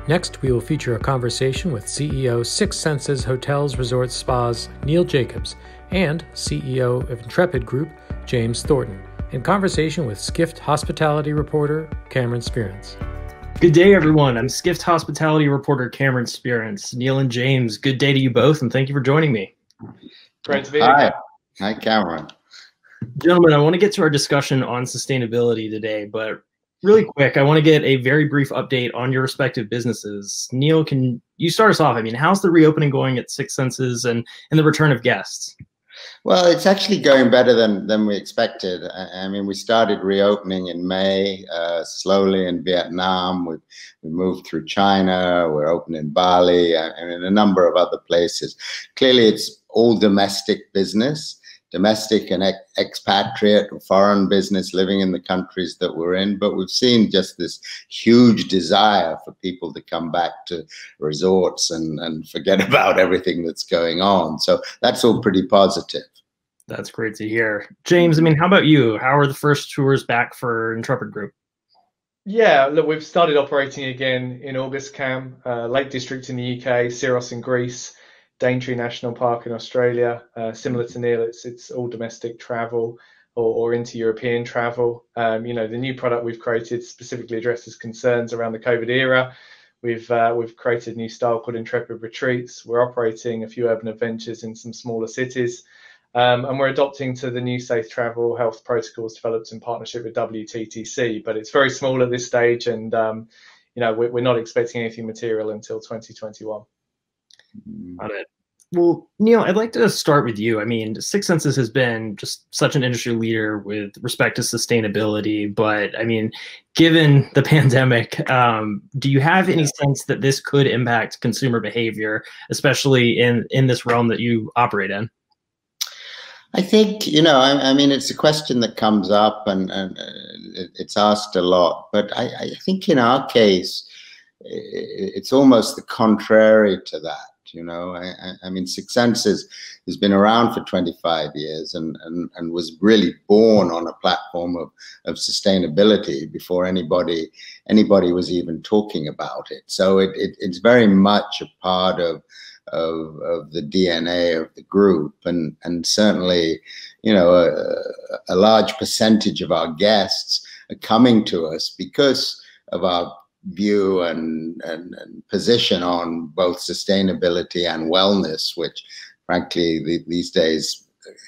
Next, we will feature a conversation with CEO Six Senses Hotels, Resorts, Spas, Neil Jacobs, and CEO of Intrepid Group, James Thornton, in conversation with Skift hospitality reporter Cameron Sperance. Good day, everyone. I'm Skift hospitality reporter Cameron Sperance. Neil and James, good day to you both, and thank you for joining me. Great to be here. Hi, Cameron. Gentlemen, I want to get to our discussion on sustainability today, but really quick, I want to get a very brief update on your respective businesses. Neil, can you start us off? I mean, how's the reopening going at Six Senses and the return of guests? Well, it's actually going better than we expected. I mean, we started reopening in May, slowly in Vietnam. We moved through China. We're open in Bali and in a number of other places. Clearly, it's all domestic business, domestic and expatriate or foreign business living in the countries that we're in. But we've seen just this huge desire for people to come back to resorts and forget about everything that's going on. So that's all pretty positive. That's great to hear. James, I mean, how about you? How are the first tours back for Intrepid Group? Yeah, look, we've started operating again in August, Cam. Lake District in the UK, Sperance in Greece, Daintree National Park in Australia. Similar to Neil, it's all domestic travel or inter-European travel. You know, the new product we've created specifically addresses concerns around the COVID era. We've created a new style called Intrepid Retreats. We're operating a few urban adventures in some smaller cities. And we're adopting to the new safe travel health protocols developed in partnership with WTTC, but it's very small at this stage, and you know, we're not expecting anything material until 2021. Got it. Well, Neil, I'd like to start with you. I mean, Six Senses has been just such an industry leader with respect to sustainability, but I mean, given the pandemic, do you have any sense that this could impact consumer behavior, especially in this realm that you operate in? I think, you know, I mean, it's a question that comes up and it's asked a lot, but I think in our case, it's almost the contrary to that. You know, I mean, Six Senses has been around for 25 years and was really born on a platform of sustainability before anybody was even talking about it. So it's very much a part of the DNA of the group, and certainly, you know, a large percentage of our guests are coming to us because of our view and position on both sustainability and wellness, which frankly these days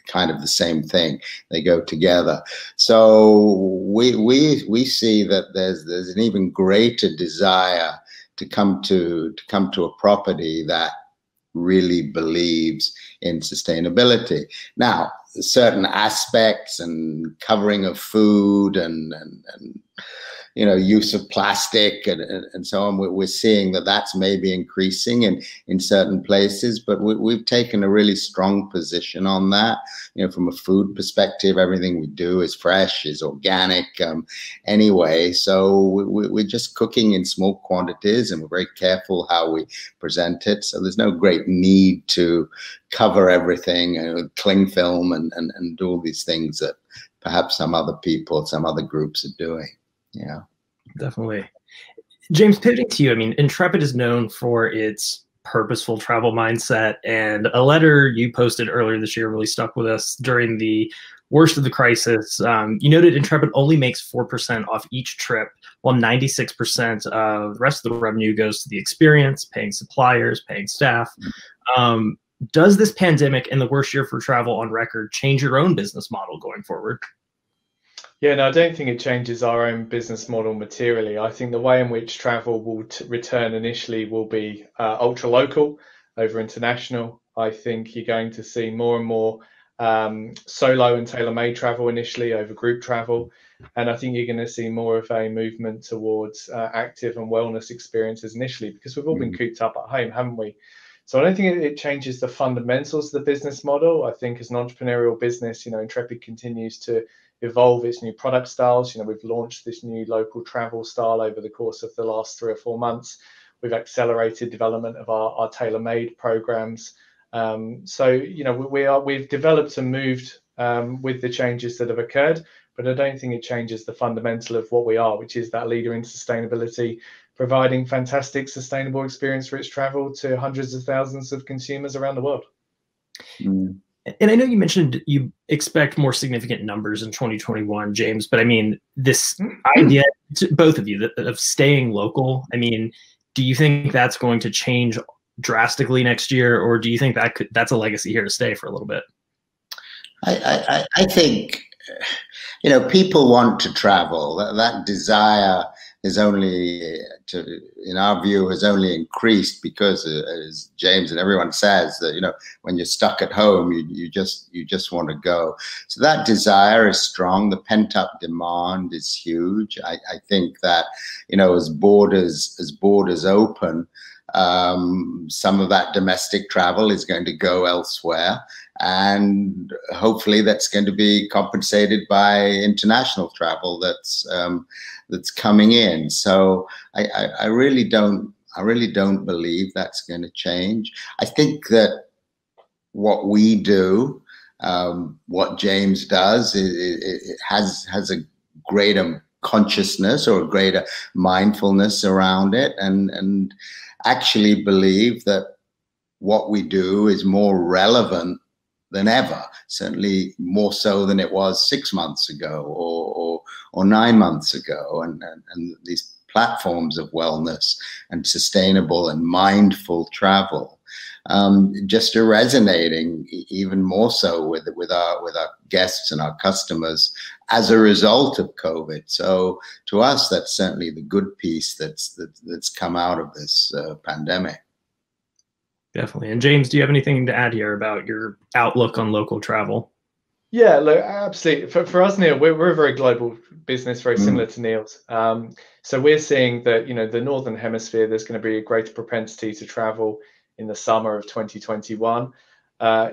kind of the same thing. They go together. So we see that there's an even greater desire to come to a property that really believes in sustainability. Now, certain aspects and covering of food and you know, use of plastic and so on, we're seeing that that's maybe increasing in certain places, but we've taken a really strong position on that. You know, from a food perspective, everything we do is fresh, is organic anyway. So we're just cooking in small quantities and we're very careful how we present it. So there's no great need to cover everything with cling film and do all these things that perhaps some other people, some other groups are doing. Yeah, definitely. James, pivoting to you, I mean, Intrepid is known for its purposeful travel mindset, and a letter you posted earlier this year really stuck with us during the worst of the crisis. You noted Intrepid only makes 4% off each trip, while 96% of the rest of the revenue goes to the experience, paying suppliers, paying staff. Does this pandemic and the worst year for travel on record change your own business model going forward? Yeah, no, I don't think it changes our own business model materially. I think the way in which travel will return initially will be ultra local over international. I think you're going to see more and more solo and tailor-made travel initially over group travel. And I think you're going to see more of a movement towards active and wellness experiences initially, because we've all been cooped up at home, haven't we? So I don't think it changes the fundamentals of the business model. I think as an entrepreneurial business, you know, Intrepid continues to evolve its new product styles. You know, we've launched this new local travel style over the course of the last 3 or 4 months. We've accelerated development of our tailor-made programs. So, you know, we've developed and moved with the changes that have occurred, but I don't think it changes the fundamental of what we are, which is that leader in sustainability, providing fantastic sustainable experience for its travel to hundreds of thousands of consumers around the world. And I know you mentioned you expect more significant numbers in 2021, James, but I mean, this idea, to both of you, of staying local, I mean, do you think that's going to change drastically next year, or do you think that's a legacy here to stay for a little bit? I think, you know, people want to travel. That desire is only, in our view, has only increased because, as James and everyone says, that, you know, when you're stuck at home, you just want to go. So that desire is strong. The pent-up demand is huge. I think that, you know, as borders open, some of that domestic travel is going to go elsewhere, and hopefully that's going to be compensated by international travel that's coming in. So I really don't believe that's going to change. I think that what we do, what James does, it has a greater consciousness or a greater mindfulness around it, and actually believe that what we do is more relevant than ever, certainly more so than it was 6 months ago or 9 months ago. And these platforms of wellness and sustainable and mindful travel just are resonating even more so with our guests and our customers as a result of COVID. So to us, that's certainly the good piece that's come out of this pandemic. Definitely. And James, do you have anything to add here about your outlook on local travel? Yeah, look, absolutely. For us, Neil, we're a very global business, very similar to Neil's. So we're seeing that, you know, the Northern Hemisphere, there's going to be a greater propensity to travel in the summer of 2021.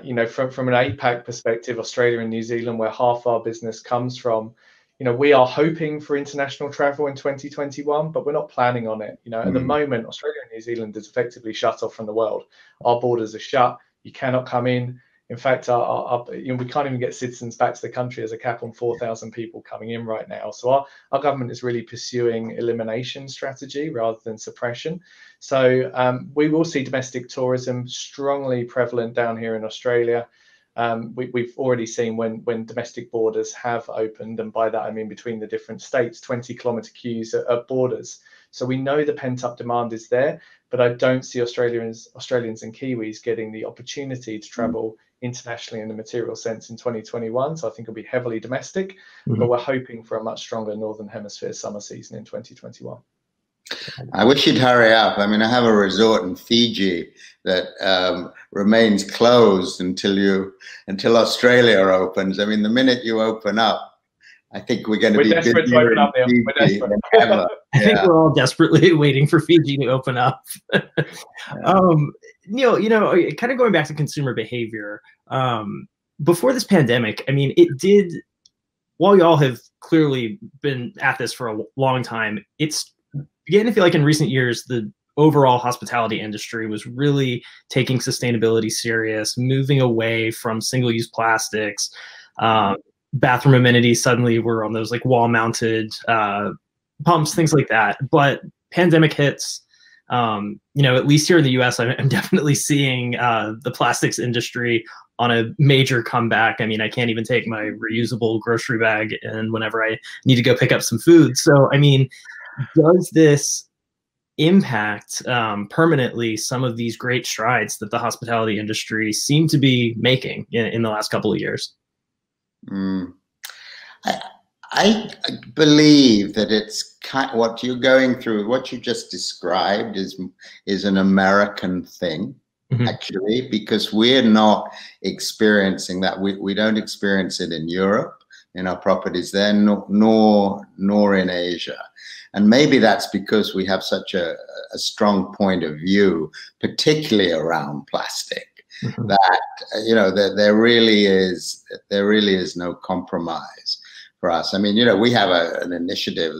You know, from an APAC perspective, Australia and New Zealand, where half our business comes from, you know, we are hoping for international travel in 2021, but we're not planning on it. You know, at the moment, Australia and New Zealand is effectively shut off from the world. Our borders are shut. You cannot come in. In fact, you know, we can't even get citizens back to the country. There's a cap on 4,000 people coming in right now. So our government is really pursuing elimination strategy rather than suppression. So we will see domestic tourism strongly prevalent down here in Australia. We've already seen when domestic borders have opened, and by that I mean between the different states, 20-kilometre queues at borders. So we know the pent-up demand is there, but I don't see Australians and Kiwis getting the opportunity to travel internationally in the material sense in 2021. So I think it'll be heavily domestic, but we're hoping for a much stronger Northern Hemisphere summer season in 2021. I wish you'd hurry up. I mean, I have a resort in Fiji that remains closed until Australia opens. I mean, the minute you open up, I think we're going to be desperate to open up, Neil. We're desperate. I think we're all desperately waiting for Fiji to open up. Neil, you know, kind of going back to consumer behavior, before this pandemic, I mean, it did, while y'all have clearly been at this for a long time, it's began to feel like in recent years, the overall hospitality industry was really taking sustainability serious, moving away from single-use plastics. Bathroom amenities suddenly were on those like wall-mounted pumps, things like that. But pandemic hits, you know, at least here in the US, I'm definitely seeing the plastics industry on a major comeback. I mean, I can't even take my reusable grocery bag and whenever I need to go pick up some food. So, I mean, does this impact permanently some of these great strides that the hospitality industry seemed to be making in the last couple of years? I believe that it's what you're going through, what you just described is an American thing, actually, because we're not experiencing that. We don't experience it in Europe, in our properties there, nor in Asia. And maybe that's because we have such a strong point of view, particularly around plastic, that, you know, there really is no compromise for us. I mean, you know, we have an initiative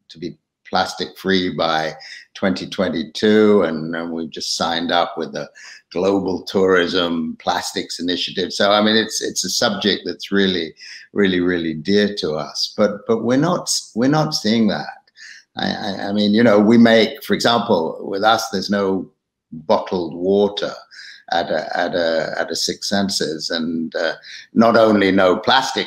to be plastic free by 2022, and we've just signed up with the Global Tourism Plastics Initiative. So I mean, it's a subject that's really, really, really dear to us. But we're not seeing that. I mean, you know, we make, for example, with us, there's no bottled water at a Six Senses, and not only no plastic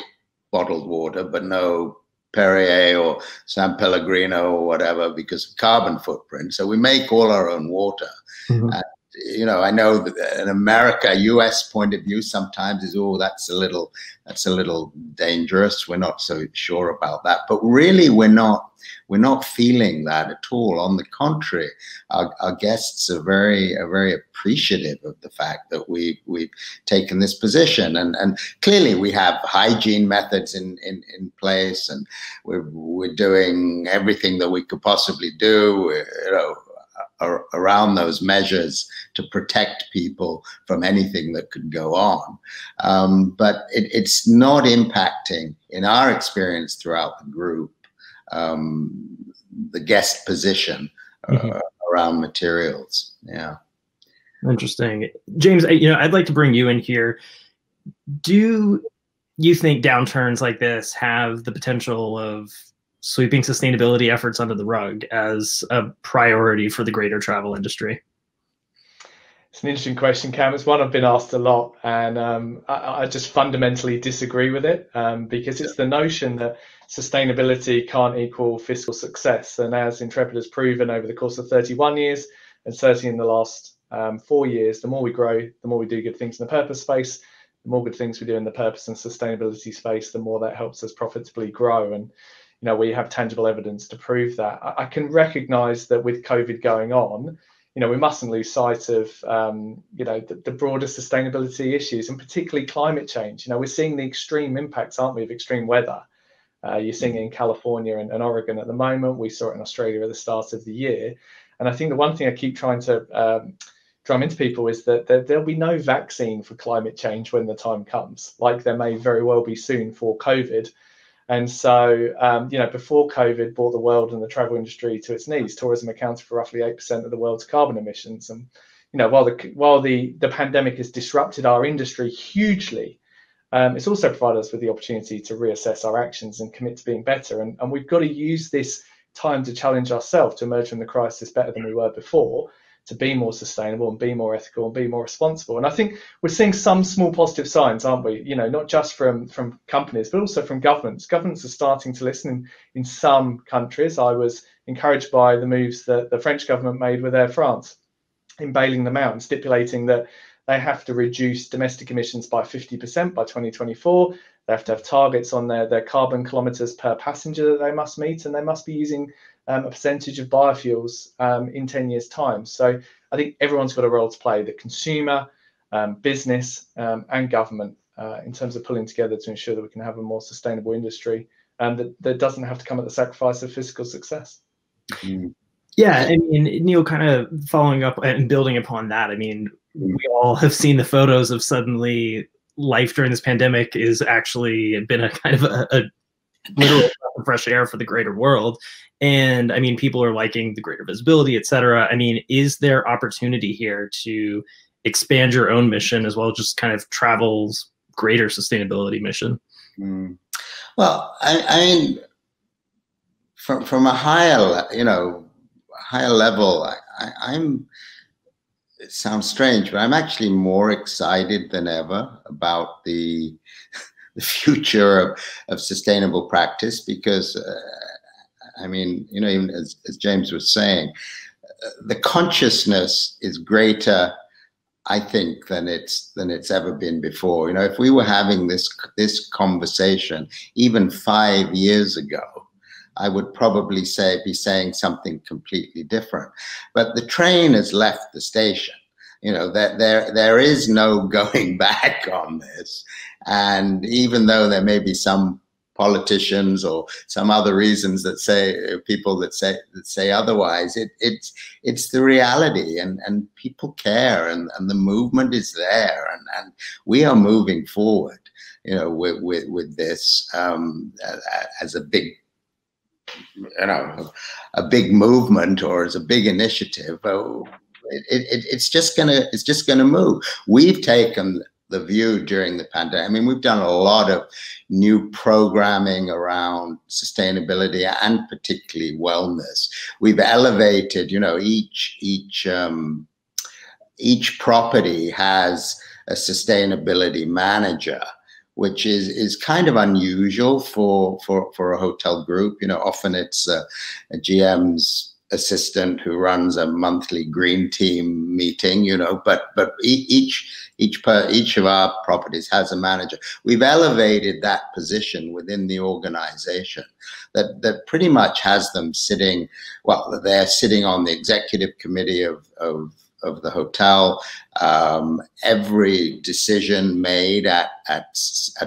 bottled water, but no Perrier or San Pellegrino or whatever, because of carbon footprint. So we make all our own water. Mm-hmm. And, you know, I know that in America, US point of view sometimes is, oh, that's a little dangerous. We're not so sure about that. But really, we're not feeling that at all. On the contrary, our guests are very appreciative of the fact that we've taken this position, and clearly we have hygiene methods in place, and we're doing everything that we could possibly do, you know, around those measures to protect people from anything that could go on. But it's not impacting, in our experience throughout the group, the guest position around materials. Yeah. Interesting. James, you know, I'd like to bring you in here. Do you think downturns like this have the potential of sweeping sustainability efforts under the rug as a priority for the greater travel industry? It's an interesting question, Cam. It's one I've been asked a lot, and I just fundamentally disagree with it, because it's the notion that sustainability can't equal fiscal success. And as Intrepid has proven over the course of 31 years, and certainly in the last 4 years, the more we grow, the more we do good things in the purpose space, the more good things we do in the purpose and sustainability space, the more that helps us profitably grow. And you know, we have tangible evidence to prove that. I can recognise that with COVID going on, you know, we mustn't lose sight of, you know, the broader sustainability issues, and particularly climate change. You know, we're seeing the extreme impacts, aren't we, of extreme weather. You're seeing it in California and Oregon at the moment. We saw it in Australia at the start of the year. And I think the one thing I keep trying to drum into people is that there'll be no vaccine for climate change when the time comes, like there may very well be soon for COVID. And so, you know, before COVID brought the world and the travel industry to its knees, tourism accounted for roughly 8% of the world's carbon emissions. And, you know, while the pandemic has disrupted our industry hugely, it's also provided us with the opportunity to reassess our actions and commit to being better. And we've got to use this time to challenge ourselves to emerge from the crisis better than we were before, to be more sustainable and be more ethical and be more responsible. And I think we're seeing some small positive signs, aren't we? You know, not just from companies, but also from governments. Governments are starting to listen in some countries. I was encouraged by the moves that the French government made with Air France in bailing them out and stipulating that they have to reduce domestic emissions by 50% by 2024. They have to have targets on their carbon kilometers per passenger that they must meet, and they must be using a percentage of biofuels in 10 years' time. So I think everyone's got a role to play, the consumer, business, and government, in terms of pulling together to ensure that we can have a more sustainable industry that doesn't have to come at the sacrifice of physical success. Mm. Yeah, I mean, Neil, kind of following up and building upon that, I mean, we all have seen the photos of suddenly life during this pandemic is actually been a kind of a literal fresh air for the greater world. And I mean, people are liking the greater visibility, et cetera. I mean, is there opportunity here to expand your own mission as well as just kind of travel's greater sustainability mission? Mm. Well, I mean, from a higher, you know, higher level, I'm, it sounds strange, but I'm actually more excited than ever about the future of sustainable practice, because I mean, you know, even as James was saying, the consciousness is greater, I think, than it's ever been before. You know, if we were having this conversation even 5 years ago, I would probably be saying something completely different. But the train has left the station. You know, that there is no going back on this. And even though there may be some politicians or some other reasons that say, people that say otherwise, it's the reality, and people care, and the movement is there, and we are moving forward, you know, with this as a big a big movement or as a big initiative, it's just gonna move. We've taken the view during the pandemic. I mean, we've done a lot of new programming around sustainability and particularly wellness. We've elevated, each property has a sustainability manager, which is kind of unusual for a hotel group. Often it's a GM's assistant who runs a monthly green team meeting, but each of our properties has a manager. We've elevated that position within the organization that pretty much has them sitting, they're sitting on the executive committee of the hotel. Every decision made at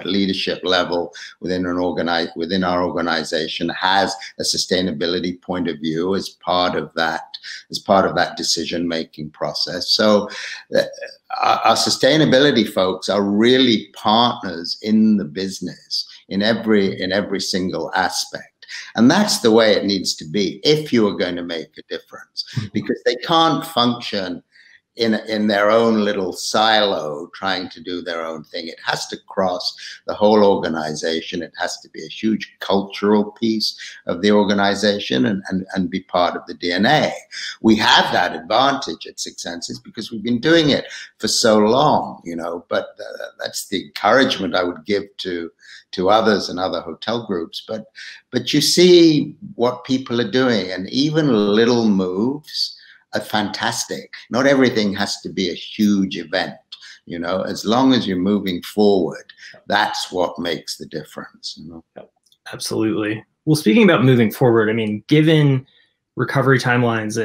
leadership level within our organization has a sustainability point of view as part of that decision-making process. So our sustainability folks are really partners in the business in every single aspect. And that's the way it needs to be if you are going to make a difference, because they can't function in their own little silo trying to do their own thing. It has to cross the whole organization. It has to be a huge cultural piece of the organization and be part of the DNA. We have that advantage at Six Senses because we've been doing it for so long, but that's the encouragement I would give to others and other hotel groups. But you see what people are doing, and even little moves are fantastic. Not everything has to be a huge event, as long as you're moving forward, that's what makes the difference. Absolutely. Well, speaking about moving forward, I mean, given recovery timelines,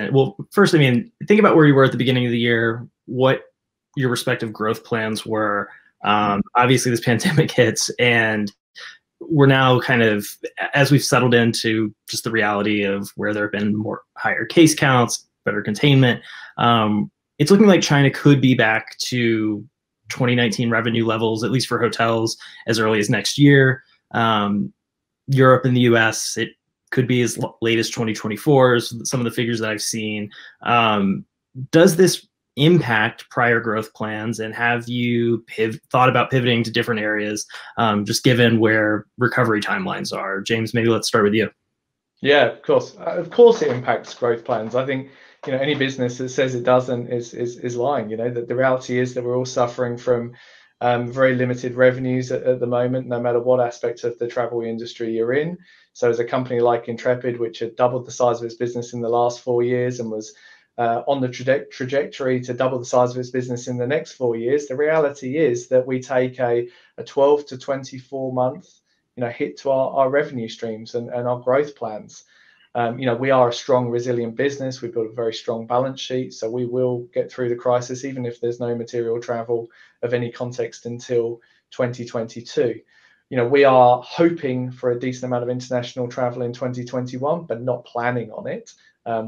first, I mean, think about where you were at the beginning of the year, what your respective growth plans were. Obviously this pandemic hits, and we're now kind of, as we've settled into just the reality of where there have been higher case counts, better containment, it's looking like China could be back to 2019 revenue levels, at least for hotels, as early as next year. Europe and the US, it could be as late as 2024, some of the figures that I've seen. Does this impact prior growth plans, and have you thought about pivoting to different areas, just given where recovery timelines are? James, maybe let's start with you. Yeah, of course. Of course it impacts growth plans. I think any business that says it doesn't is lying. That the reality is that we're all suffering from very limited revenues at the moment, no matter what aspect of the travel industry you're in. So as a company like Intrepid, which had doubled the size of its business in the last 4 years and was on the trajectory to double the size of its business in the next 4 years, the reality is that we take a 12 to 24 month hit to our revenue streams and our growth plans. We are a strong, resilient business. We've got a very strong balance sheet, so we will get through the crisis, even if there's no material travel of any context until 2022. We are hoping for a decent amount of international travel in 2021, but not planning on it,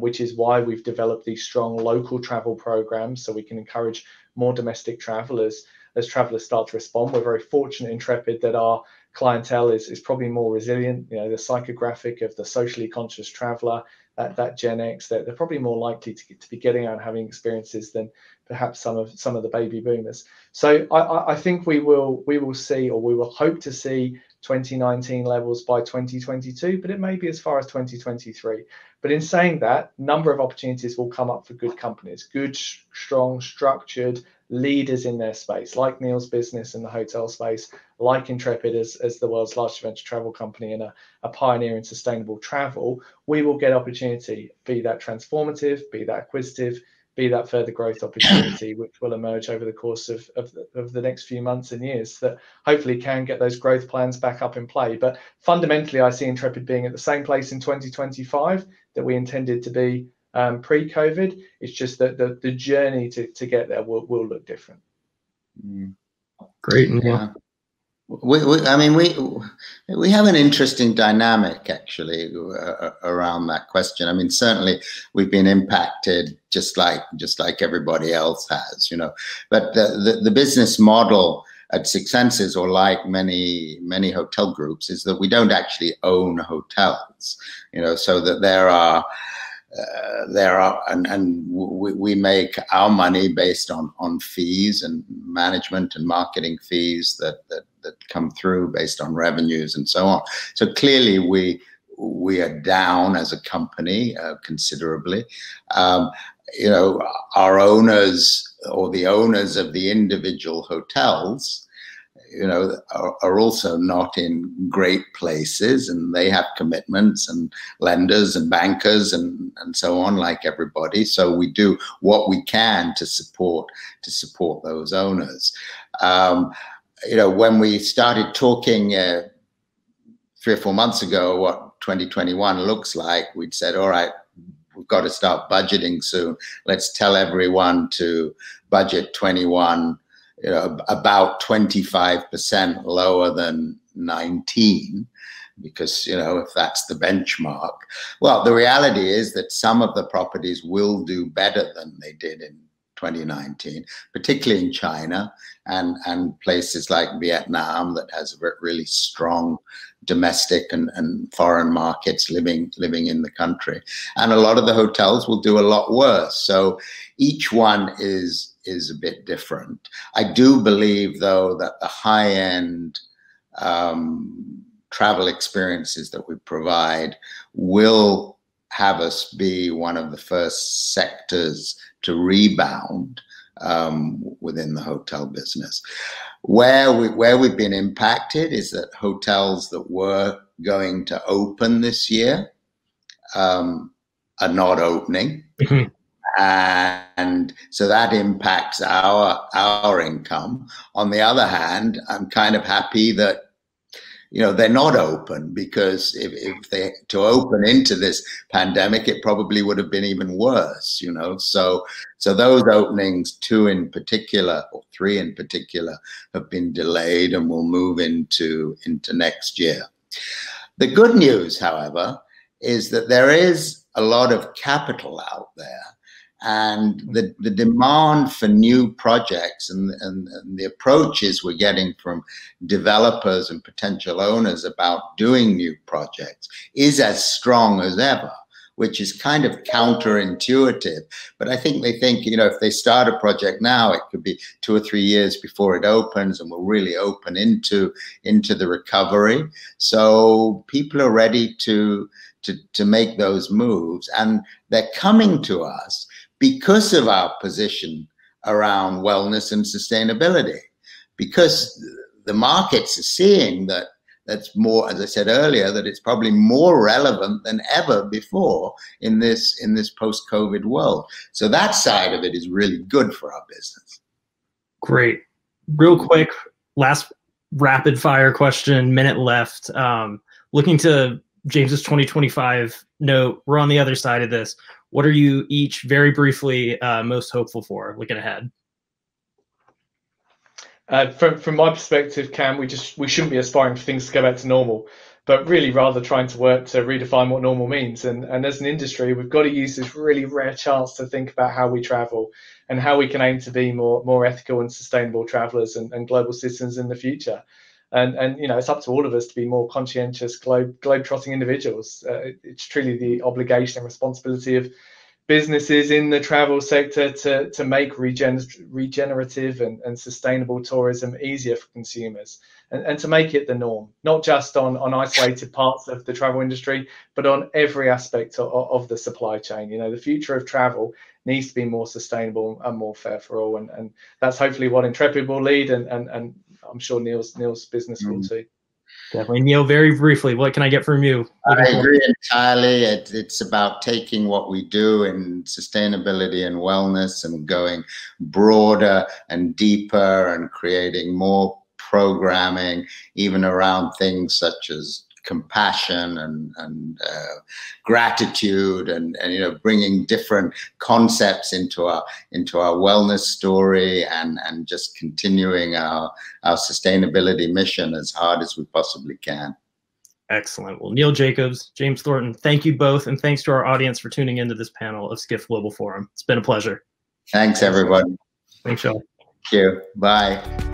which is why we've developed these strong local travel programs, so we can encourage more domestic travelers as travelers start to respond. We're very fortunate in Intrepid that our clientele is probably more resilient. The psychographic of the socially conscious traveler, that Gen X, they're probably more likely to be getting out and having experiences than perhaps some of the baby boomers. So I think we will see, or we will hope to see, 2019 levels by 2022, but it may be as far as 2023. But in saying that, a number of opportunities will come up for good companies, good, strong, structured leaders in their space, like Neil's business in the hotel space, like Intrepid as the world's largest venture travel company and a pioneer in sustainable travel. We will get opportunity, be that transformative, be that acquisitive, be that further growth opportunity, which will emerge over the course of the next few months and years, that hopefully can get those growth plans back up in play. But fundamentally, I see Intrepid being at the same place in 2025 that we intended to be pre-COVID. It's just that the journey to get there will look different. Great. Yeah. We have an interesting dynamic actually around that question. I mean, certainly we've been impacted just like everybody else has, but the business model at Six Senses, or like many hotel groups, is that we don't actually own hotels, so that there are and we make our money based on fees and management and marketing fees that come through based on revenues and so on. So clearly we are down as a company considerably. Our owners, or the owners of the individual hotels, are also not in great places, and they have commitments and lenders and bankers and so on, like everybody. So we do what we can to support those owners. When we started talking 3 or 4 months ago, what 2021 looks like, we'd said, all right, we've got to start budgeting soon. Let's tell everyone to budget 21, about 25% lower than 19, because, if that's the benchmark. Well, the reality is that some of the properties will do better than they did in 2019, particularly in China and places like Vietnam that has a really strong domestic and foreign markets living in the country. And a lot of the hotels will do a lot worse. So each one is a bit different. I do believe, though, that the high-end travel experiences that we provide will have us be one of the first sectors to rebound within the hotel business. Where we've been impacted is that hotels that were going to open this year are not opening. Mm-hmm. And so that impacts our income. On the other hand, I'm kind of happy that they're not open, because if they to open into this pandemic, it probably would have been even worse, So those openings, 2 in particular, or 3 in particular, have been delayed and will move into next year. The good news, however, is that there is a lot of capital out there. And the demand for new projects and the approaches we're getting from developers and potential owners about doing new projects is as strong as ever, which is kind of counterintuitive. But I think they think, if they start a project now, it could be 2 or 3 years before it opens and will really open into the recovery. So people are ready to make those moves, and they're coming to us because of our position around wellness and sustainability, because the markets are seeing that's more, as I said earlier, that it's probably more relevant than ever before in this post-COVID world. So that side of it is really good for our business. Great. Real quick, last rapid fire question, minute left. Looking to James's 2025 note, we're on the other side of this. What are you each, very briefly, most hopeful for looking ahead? From my perspective, Cam, we shouldn't be aspiring for things to go back to normal, but really rather trying to work to redefine what normal means. And as an industry, we've got to use this really rare chance to think about how we travel and how we can aim to be more ethical and sustainable travelers and global citizens in the future. And it's up to all of us to be more conscientious, globe-trotting individuals. It's truly the obligation and responsibility of businesses in the travel sector to make regenerative and sustainable tourism easier for consumers, and to make it the norm, not just on isolated parts of the travel industry, but on every aspect of the supply chain. The future of travel needs to be more sustainable and more fair for all, and that's hopefully what Intrepid will lead, and I'm sure Neil's business will too. Definitely. Neil, very briefly, what can I get from you? I agree entirely. It's about taking what we do in sustainability and wellness and going broader and deeper and creating more programming, even around things such as compassion and gratitude, and bringing different concepts into our wellness story, and just continuing our sustainability mission as hard as we possibly can. Excellent. Well, Neil Jacobs, James Thornton, thank you both, and thanks to our audience for tuning into this panel of Skift Global Forum. It's been a pleasure. Thanks, everybody. Thanks, y'all. Thank you. Bye.